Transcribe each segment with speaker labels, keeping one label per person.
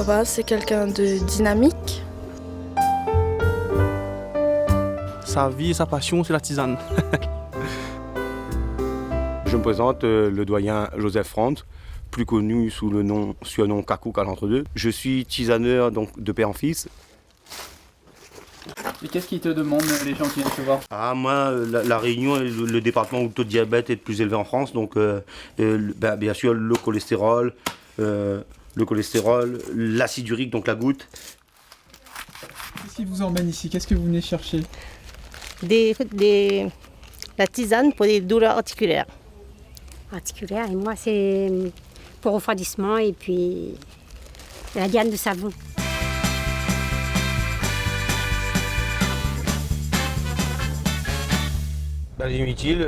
Speaker 1: papa, c'est quelqu'un de dynamique.
Speaker 2: Sa vie et sa passion, c'est la tisane.
Speaker 3: Je me présente, le doyen Joseph Franz, plus connu sous le surnom Kakouk à l'entre-deux. Je suis tisaneur donc, de père en fils.
Speaker 4: Et qu'est-ce qu'ils te demandent, les gens qui viennent te voir?
Speaker 3: Moi, la Réunion est le département où le taux de diabète est le plus élevé en France. Donc, bien sûr, le cholestérol, l'acide urique, donc la goutte.
Speaker 4: Qu'est-ce qui vous emmène ici? Qu'est-ce que vous venez chercher?
Speaker 5: La tisane pour les douleurs articulaires.
Speaker 6: Articulaire, et moi c'est pour refroidissement et puis la diane de savon.
Speaker 3: Les inutiles,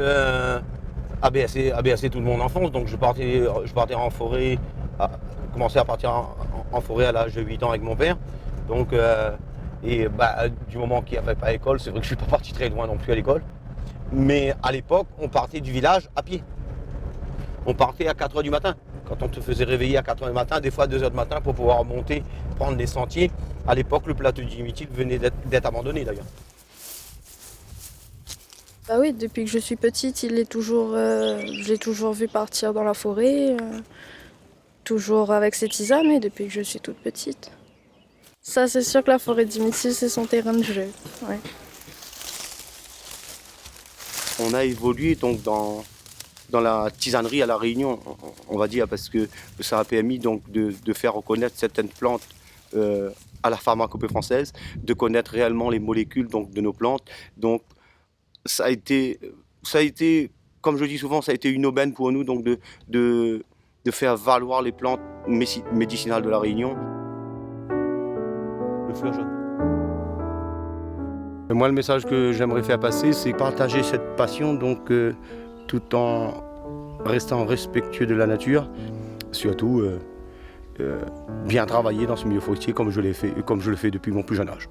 Speaker 3: ABAC tout le monde en France. Donc je partais en forêt, commençais à partir en forêt à l'âge de 8 ans avec mon père. Donc, du moment qu'il n'y avait pas d'école, c'est vrai que je ne suis pas parti très loin non plus à l'école. Mais à l'époque, on partait du village à pied. On partait à 4h du matin. Quand on te faisait réveiller à 4h du matin, des fois à 2h du matin pour pouvoir monter, prendre les sentiers. À l'époque, le plateau du Dimitil venait d'être abandonné d'ailleurs.
Speaker 1: Bah oui, depuis que je suis petite, je l'ai toujours vu partir dans la forêt, toujours avec ses tisanes, et depuis que je suis toute petite. Ça, c'est sûr que la forêt d'Imitil, c'est son terrain de jeu. Ouais.
Speaker 3: On a évolué donc dans la tisanerie à La Réunion, on va dire, parce que ça a permis donc de faire reconnaître certaines plantes à la pharmacopée française, de connaître réellement les molécules donc, de nos plantes. Donc, ça a été, comme je dis souvent, ça a été une aubaine pour nous donc de faire valoir les plantes médicinales de La Réunion. Le fleur jaune. Moi, le message que j'aimerais faire passer, c'est partager cette passion donc, tout en restant respectueux de la nature. Surtout, bien travailler dans ce milieu forestier comme je le fais depuis mon plus jeune âge.